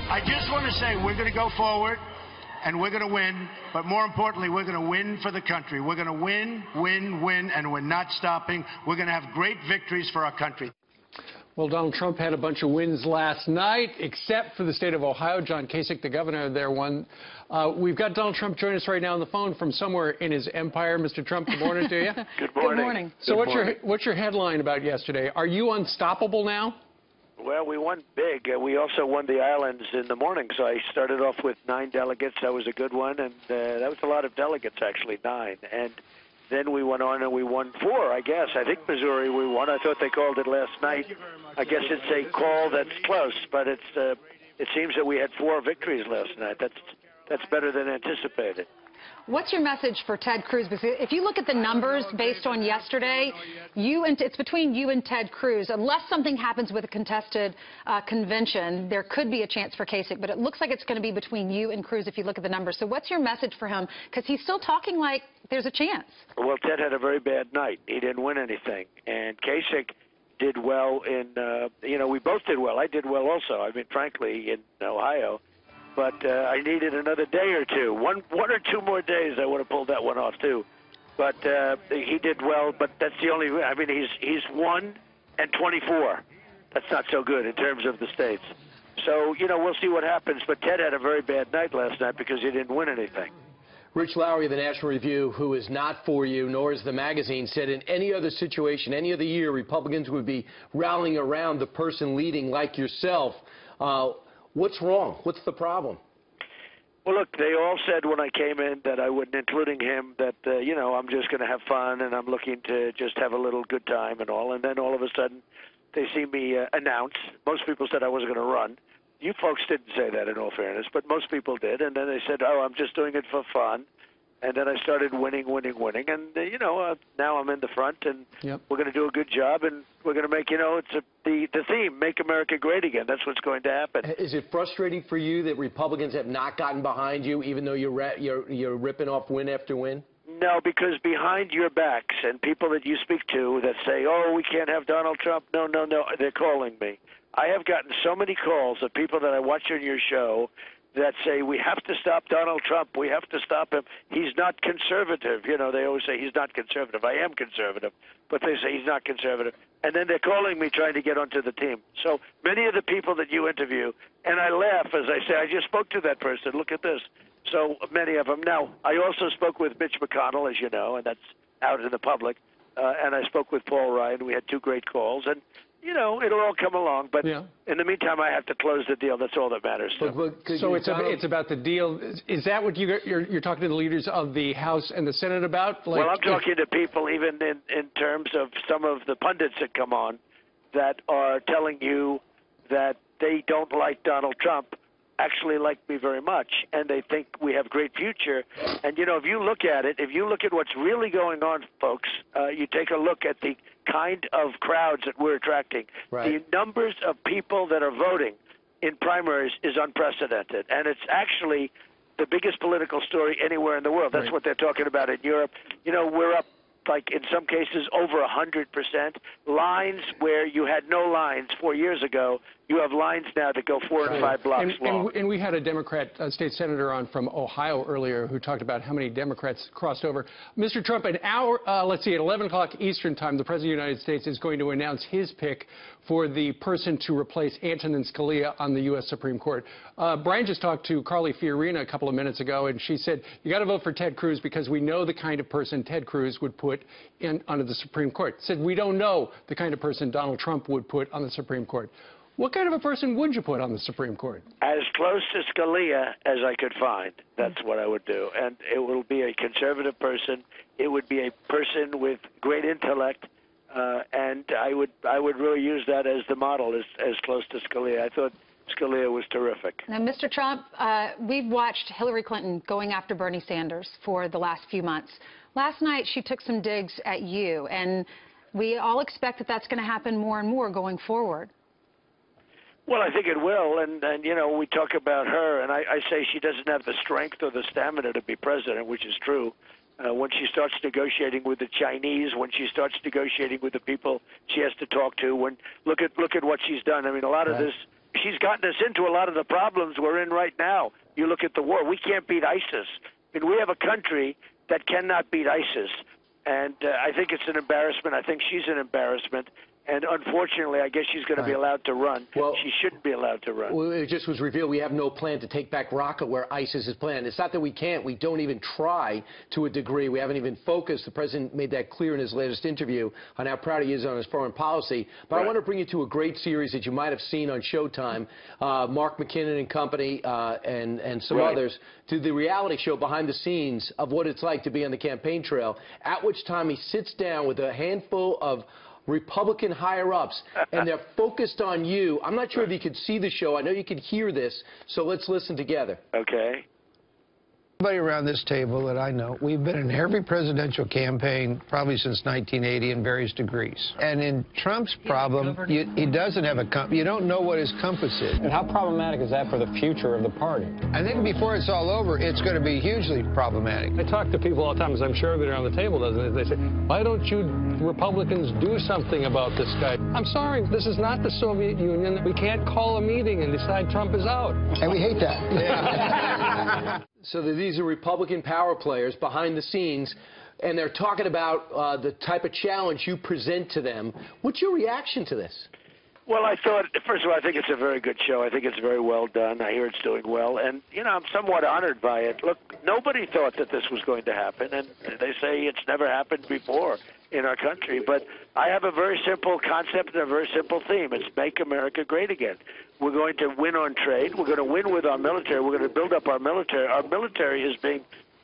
I just want to say we're going to go forward and we're going to win, but more importantly, we're going to win for the country. We're going to win, win, win, and we're not stopping. We're going to have great victories for our country. Well, Donald Trump had a bunch of wins last night, except for the state of Ohio. John Kasich, the governor there, won. We've got Donald Trump joining us right now on the phone from somewhere in his empire. Mr. Trump, good morning to you. Good morning. Good morning. So what's your headline about yesterday? Are you unstoppable now? Well, we won big. We also won the islands in the morning, so I started off with 9 delegates. That was a good one, and that was a lot of delegates, actually, 9. And then we went on and we won 4, I guess. I think Missouri we won. I thought they called it last night. I guess it's a call that's close, but it seems that we had 4 victories last night. That's better than anticipated. What's your message for Ted Cruz? Because if you look at the numbers based on yesterday, it's between you and Ted Cruz. Unless something happens with a contested convention, there could be a chance for Kasich, but it looks like it's going to be between you and Cruz if you look at the numbers. So what's your message for him? Because he's still talking like there's a chance. Well, Ted had a very bad night. He didn't win anything. And Kasich did well in, we both did well. I did well also, I mean, frankly, in Ohio. But I needed another day or two. One or two more days, I would have pulled that one off, too. But he did well, but that's the only, I mean, he's 1 and 24. That's not so good in terms of the states. So, we'll see what happens. But Ted had a very bad night last night because he didn't win anything. Rich Lowry of the National Review, who is not for you, nor is the magazine, said in any other situation, any other year, Republicans would be rallying around the person leading like yourself. What's wrong? What's the problem? Well, look, they all said when I came in that I wouldn't, including him, that, I'm just going to have fun and I'm looking to just have a little good time and all. And then all of a sudden they see me announce. Most people said I wasn't going to run. You folks didn't say that, in all fairness, but most people did. And then they said, oh, I'm just doing it for fun. And then I started winning. And, now I'm in the front, and we're going to do a good job, and we're going to make, it's the theme, Make America Great Again. That's what's going to happen. Is it frustrating for you that Republicans have not gotten behind you, even though you're ripping off win after win? No, because behind your backs and people that you speak to that say, oh, we can't have Donald Trump, no, they're calling me. I have gotten so many calls of people that I watch on your show that say, we have to stop Donald Trump. We have to stop him. He's not conservative. They always say he's not conservative. I am conservative, but they say he's not conservative. And then they're calling me trying to get onto the team. So many of the people that you interview, and I laugh as I say, I just spoke to that person. Look at this. So many of them. Now, I also spoke with Mitch McConnell, as you know, and that's out in the public. And I spoke with Paul Ryan. We had 2 great calls. And it'll all come along, but in the meantime, I have to close the deal. That's all that matters. So it's about the deal. Is that what you're talking to the leaders of the House and the Senate about? Well, I'm talking to people even in terms of some of the pundits that come on that are telling you that they don't like Donald Trump, actually like me very much, and they think we have great future. And, if you look at it, if you look at what's really going on, folks, you take a look at the kind of crowds that we're attracting. The numbers of people that are voting in primaries is unprecedented, and it's actually the biggest political story anywhere in the world. That's what they're talking about in Europe. We're up, like in some cases, over 100%. Lines where you had no lines 4 years ago, you have lines now that go 4 and 5 blocks long. And we had a Democrat state senator on from Ohio earlier who talked about how many Democrats crossed over. Mr. Trump, at let's see, at 11 o'clock Eastern time, the President of the United States is going to announce his pick for the person to replace Antonin Scalia on the U.S. Supreme Court. Brian just talked to Carly Fiorina a couple of minutes ago, and she said, you got to vote for Ted Cruz because we know the kind of person Ted Cruz would put onto the Supreme Court. Said, we don't know the kind of person Donald Trump would put on the Supreme Court. What kind of a person would you put on the Supreme Court? As close to Scalia as I could find. That's what I would do. And it will be a conservative person. It would be a person with great intellect. And I would really use that as the model, as close to Scalia. I thought Scalia was terrific. Now, Mr. Trump, we've watched Hillary Clinton going after Bernie Sanders for the last few months. Last night, she took some digs at you, and we all expect that that's going to happen more and more going forward. Well, I think it will, and we talk about her, and I say she doesn't have the strength or the stamina to be president, which is true. When she starts negotiating with the Chinese, when she starts negotiating with the people she has to talk to, look at what she's done. I mean, a lot of this she's gotten us into a lot of the problems we're in right now. You look at the war. We can't beat ISIS. I mean, we have a country that cannot beat ISIS. And I think it's an embarrassment. I think she's an embarrassment. And unfortunately, I guess she's going to be allowed to run. Well, she shouldn't be allowed to run. Well, it just was revealed we have no plan to take back Raqqa where ISIS is planned. It's not that we can't. We don't even try to a degree. We haven't even focused. The president made that clear in his latest interview on how proud he is on his foreign policy. But I want to bring you to a great series that you might have seen on Showtime. Mark McKinnon and company and some others to the reality show behind the scenes of what it's like to be on the campaign trail, at which time he sits down with a handful of Republican higher-ups, and they're focused on you. I'm not sure if you could see the show. I know you could hear this, so let's listen together. Okay. Everybody around this table that I know, we've been in every presidential campaign probably since 1980 in various degrees. And in Trump's problem, he doesn't have a compass. You don't know what his compass is. And how problematic is that for the future of the party? I think before it's all over, it's going to be hugely problematic. I talk to people all the time, as I'm sure everybody around the table does, and they say, why don't you Republicans do something about this guy? I'm sorry, this is not the Soviet Union. We can't call a meeting and decide Trump is out. And we hate that. Yeah. So these are Republican power players behind the scenes, and they're talking about the type of challenge you present to them. What's your reaction to this? Well, I thought, first of all, I think it's a very good show. I think it's very well done. I hear it's doing well. And, you know, I'm somewhat honored by it. Look, nobody thought that this was going to happen, and they say it's never happened before in our country. But I have a very simple concept and a very simple theme. It's Make America Great Again. We're going to win on trade. We're going to win with our military. We're going to build up our military. Our military is being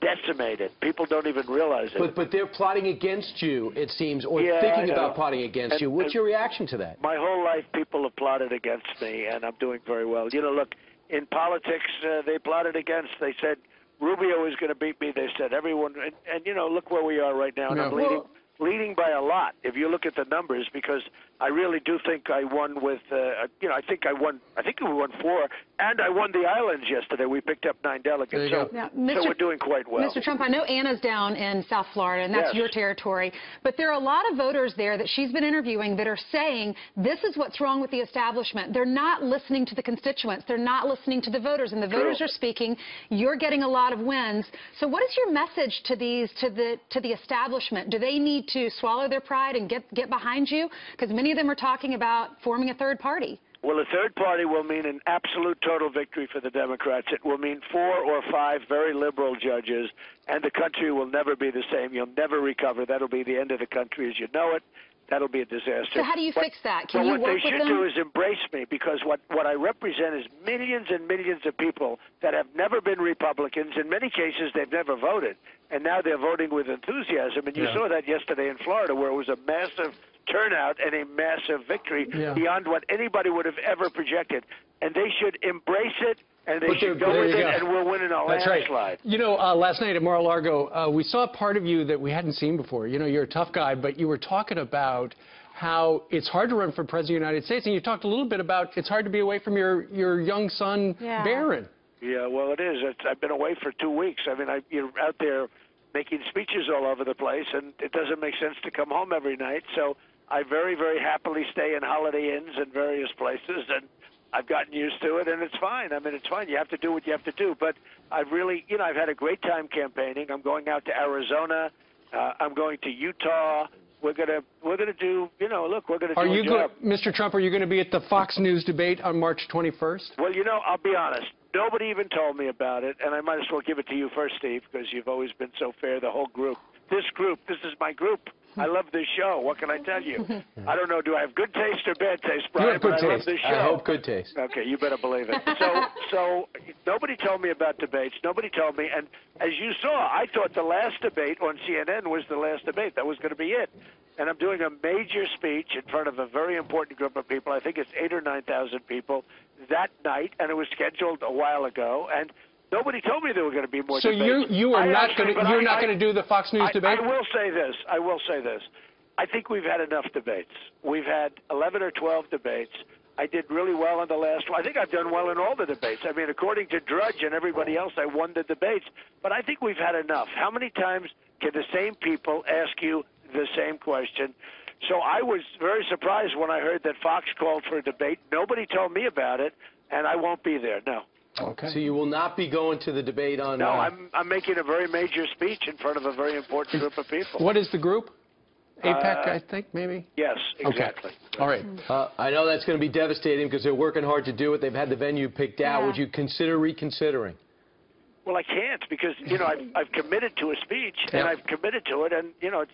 decimated. People don't even realize it. But they're plotting against you, it seems, or thinking about plotting against you. What's your reaction to that? My whole life, people have plotted against me, and I'm doing very well. You know, look, in politics, they plotted against. They said Rubio is going to beat me. They said everyone, and you know, look where we are right now, and I'm leading by a lot if you look at the numbers, because I really do think I won with, you know, I think we won 4, and I won the islands yesterday. We picked up 9 delegates, so we're doing quite well. Mr. Trump, I know Anna's down in South Florida, and that's your territory, but there are a lot of voters there that she's been interviewing that are saying this is what's wrong with the establishment. They're not listening to the constituents. They're not listening to the voters, and the voters are speaking. You're getting a lot of wins. So what is your message to the establishment? Do they need to swallow their pride and get behind you? Because many of them are talking about forming a third party. Well, a third party will mean an absolute total victory for the Democrats. It will mean 4 or 5 very liberal judges, and the country will never be the same. You'll never recover. That'll be the end of the country as you know it. That'll be a disaster. So how do you fix that? Can you work with them? What they should do is embrace me, because what I represent is millions and millions of people that have never been Republicans. In many cases, they've never voted, and now they're voting with enthusiasm. And you saw that yesterday in Florida, where it was a massive turnout and a massive victory beyond what anybody would have ever projected. And they should embrace it, and they should go with it, and we'll win in a landslide. You know, last night at Mar-a-Lago, we saw a part of you that we hadn't seen before. You know, you're a tough guy, but you were talking about how it's hard to run for President of the United States, and you talked a little bit about it's hard to be away from your young son, Barron. Yeah, well, it is. I've been away for 2 weeks. I mean, you're out there making speeches all over the place, and it doesn't make sense to come home every night. So I very, very happily stay in Holiday Inns in various places, and I've gotten used to it, and it's fine. I mean, it's fine. You have to do what you have to do. But I've really, you know, I've had a great time campaigning. I'm going out to Arizona. I'm going to Utah. We're gonna do, you know, look, we're gonna do a job. Mr. Trump, are you going to be at the Fox News debate on March 21st? Well, you know, I'll be honest. Nobody even told me about it, and I might as well give it to you first, Steve, because you've always been so fair, the whole group. This is my group. I love this show. What can I tell you? I don't know. Do I have good taste or bad taste, Brian? But I love this show. I hope good taste. Okay, you better believe it. So nobody told me about debates. Nobody told me. And as you saw, I thought the last debate on CNN was the last debate. That was going to be it. And I'm doing a major speech in front of a very important group of people. I think it's 8,000 or 9,000 people that night, and it was scheduled a while ago. And nobody told me there were going to be more debates. So you're not going to do the Fox News debate? I will say this. I think we've had enough debates. We've had 11 or 12 debates. I did really well on the last one. I think I've done well in all the debates. I mean, according to Drudge and everybody else, I won the debates. But I think we've had enough. How many times can the same people ask you the same question? So I was very surprised when I heard that Fox called for a debate. Nobody told me about it, and I won't be there, no. Okay. So you will not be going to the debate on... No, I'm making a very major speech in front of a very important group of people. What is the group? APEC, I think, maybe? Yes, exactly. Okay. All right. I know that's going to be devastating because they're working hard to do it. They've had the venue picked out. Would you consider reconsidering? Well, I can't because, I've committed to a speech, and I've committed to it, and, it's...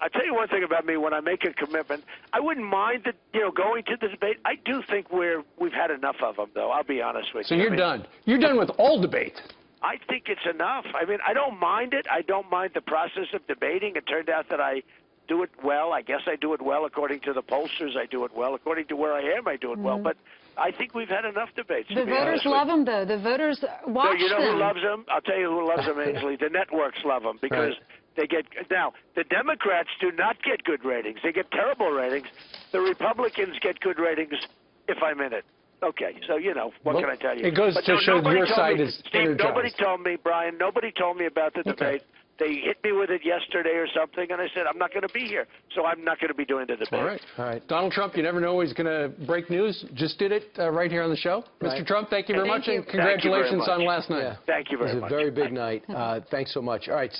I'll tell you one thing about me. When I make a commitment, I wouldn't mind going to the debate. I do think we've had enough of them, though. I'll be honest with you. So you're done. You're done with all debate. I think it's enough. I mean, I don't mind it. I don't mind the process of debating. It turned out that I do it well. I guess I do it well according to the pollsters. I do it well according to where I am. I do it well. But I think we've had enough debates. The voters love them, though. The voters watch them. You know who loves them? I'll tell you who loves them, Ainsley. The networks love them because they get now. The Democrats do not get good ratings. They get terrible ratings. The Republicans get good ratings if I'm in it. Okay, so what can I tell you? It goes to show your side is energized. Nobody told me, Brian. Nobody told me about the debate. They hit me with it yesterday or something, and I said, I'm not going to be here, so I'm not going to be doing the debate. All right. All right. Donald Trump, you never know he's going to break news. Just did it right here on the show. Mr. Trump, thank you very much, and congratulations on last night. Thank you very much. It was a very big night. Thanks so much. All right.